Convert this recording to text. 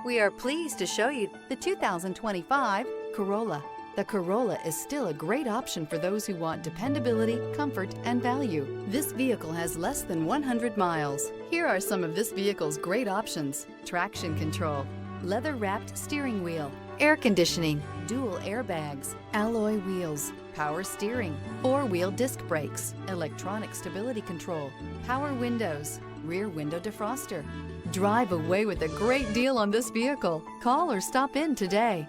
We are pleased to show you the 2025 Corolla. The Corolla is still a great option for those who want dependability, comfort, and value. This vehicle has less than 100 miles. Here are some of this vehicle's great options: traction control, leather-wrapped steering wheel, air conditioning, dual airbags, alloy wheels, power steering, four-wheel disc brakes, electronic stability control, power windows, rear window defroster. Drive away with a great deal on this vehicle. Call or stop in today.